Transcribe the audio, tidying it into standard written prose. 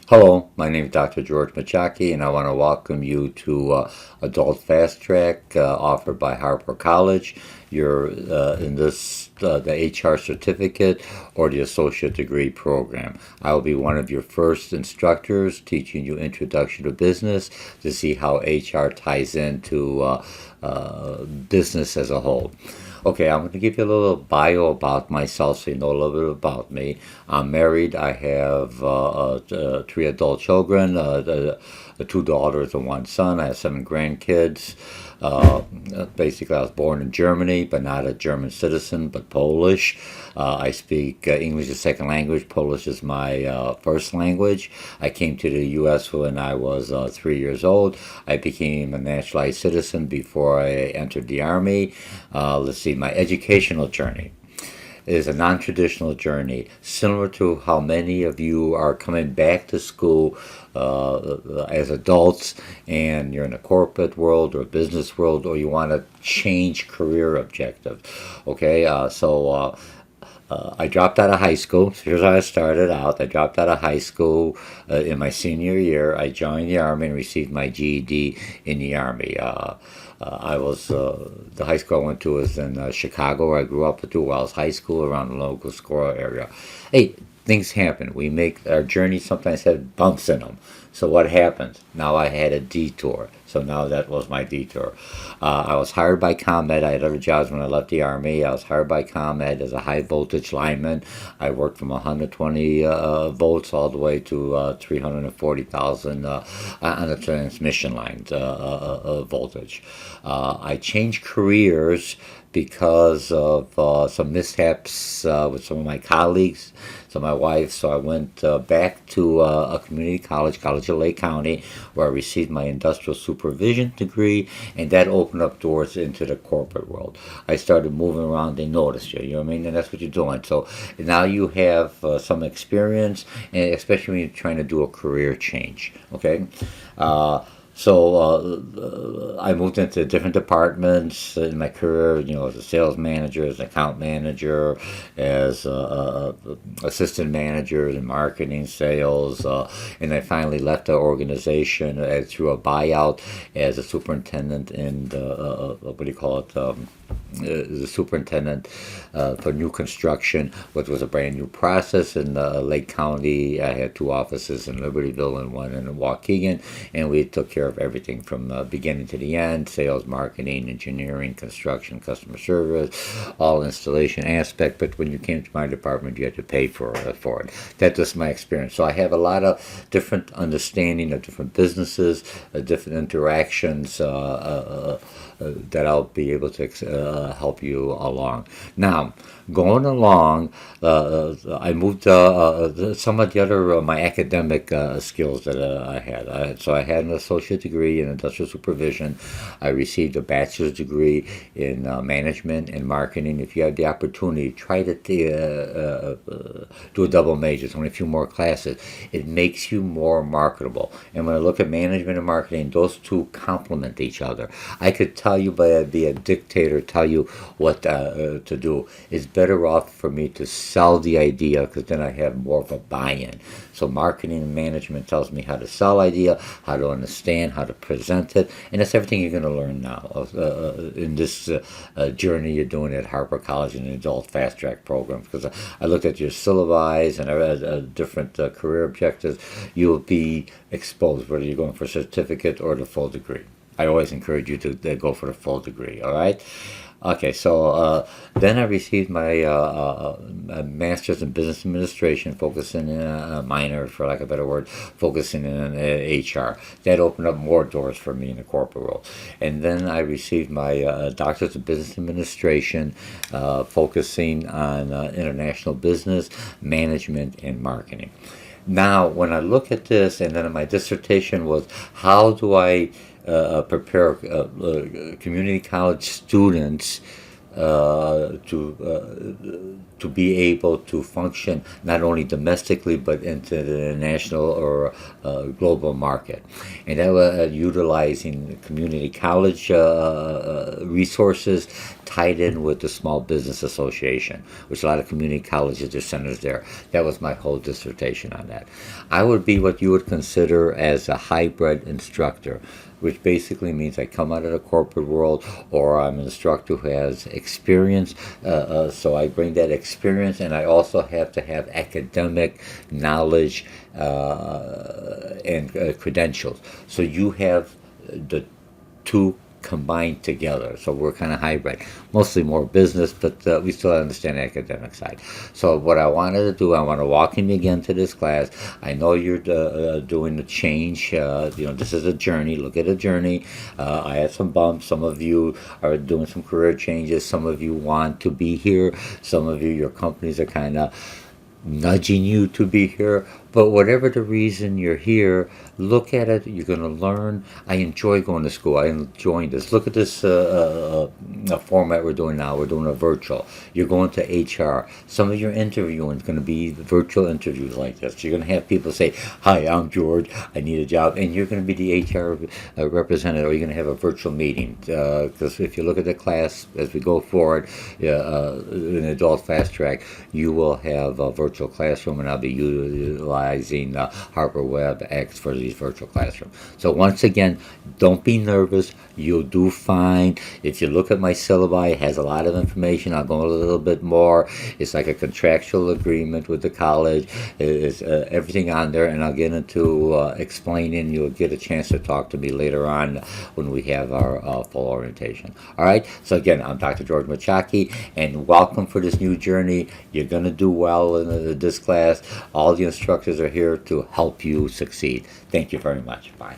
Hello, my name is Dr. George Mochocki, and I want to welcome you to Adult Fast Track offered by Harper College. You're in the HR certificate or the associate degree program. I will be one of your first instructors teaching you introduction to business to see how HR ties into business as a whole. Okay, I'm going to give you a little bio about myself so you know a little bit about me. I'm married. I have three adult children, two daughters and one son. I have seven grandkids. Uh, Basically, I was born in Germany, but not a German citizen, but Polish. I speak English as second language. Polish is my first language. I came to the U.S. when I was 3 years old. I became a naturalized citizen before I entered the Army. Let's see, my educational journey is a non-traditional journey, similar to how many of you are coming back to school as adults, and you're in a corporate world or business world, or you want to change career objective. Okay, I dropped out of high school. So here's how I started out. I dropped out of high school in my senior year. I joined the Army and received my GED in the Army. The high school I went to was in Chicago, where I grew up through Wells High School around the local squirrel area. Hey, things happen. We make our journey sometimes have bumps in them. So what happens? Now I had a detour. So now that was my detour. I was hired by ComEd. I had other jobs when I left the Army. I was hired by ComEd as a high voltage lineman. I worked from 120 volts all the way to 340,000 on the transmission lines voltage. I changed careers because of some mishaps with some of my colleagues, so my wife. So I went back to a community college, College of Lake County, where I received my industrial supervision degree, and that opened up doors into the corporate world. I started moving around. They noticed you, you know what I mean? And that's what you're doing. So now you have some experience, and especially when you're trying to do a career change, okay? I moved into different departments in my career, you know, as a sales manager, as an account manager, as assistant manager in marketing, sales, and I finally left the organization through a buyout as a superintendent in what do you call it? The superintendent for new construction, which was a brand new process in Lake County. I had two offices in Libertyville and one in Waukegan, and we took care of everything from beginning to the end: sales, marketing, engineering, construction, customer service, all installation aspect. But when you came to my department, you had to pay for it. That was my experience. So I have a lot of different understanding of different businesses, different interactions that I'll be able to help you along. Now, going along, I moved some of the other my academic skills that I had. So I had an associate degree in industrial supervision. I received a bachelor's degree in management and marketing. If you have the opportunity, try to do a double major. It's only a few more classes. It makes you more marketable. And when I look at management and marketing, those two complement each other. I could tell you, but I'd be a dictator, tell you what to do. It's better off for me to sell the idea, because then I have more of a buy-in. So marketing and management tells me how to sell idea, how to understand, how to present it, and that's everything you're going to learn now in this journey you're doing at Harper College in the Adult Fast Track program. Because I looked at your syllabi and I read different career objectives. You'll be exposed whether you're going for a certificate or the full degree. I always encourage you to go for the full degree, all right? Okay, so then I received my master's in business administration, focusing in a minor, for lack of a better word, focusing in HR. That opened up more doors for me in the corporate world. And then I received my doctorate in business administration, focusing on international business, management, and marketing. Now, when I look at this, and then my dissertation was, how do I prepare community college students to be able to function not only domestically but into the national or global market, and that was utilizing community college resources, tied in with the Small Business Association, which a lot of community colleges are centers there. That was my whole dissertation on that. I would be what you would consider as a hybrid instructor, which basically means I come out of the corporate world, or I'm an instructor who has experience. So I bring that experience, and I also have to have academic knowledge and credentials. So you have the two combined together. So we're kind of hybrid, mostly more business, but we still understand the academic side. So what I wanted to do, I want to welcome you again to this class. I know you're doing the change. This is a journey. Look at a journey. I had some bumps. Some of you are doing some career changes. Some of you want to be here. Some of you, your companies are kind of nudging you to be here. But whatever the reason you're here, look at it. You're going to learn. I enjoy going to school. I enjoy this. Look at this format we're doing now. We're doing a virtual. You're going to HR. Some of your interviewing is going to be virtual interviews like this. You're going to have people say, "Hi, I'm George. I need a job," and you're going to be the HR representative, or you're going to have a virtual meeting. Because if you look at the class as we go forward, in adult fast track, you will have a virtual classroom, and I'll be utilizing Harper WebEx for these virtual classrooms. So once again, don't be nervous. You'll do fine. If you look at my syllabi, it has a lot of information. I'll go a little bit more. It's like a contractual agreement with the college. It's everything on there, and I'll get into explaining. You'll get a chance to talk to me later on when we have our full orientation. All right? So again, I'm Dr. George Mochocki, and welcome for this new journey. You're going to do well in this class. All the instructors are here to help you succeed. Thank you very much. Bye.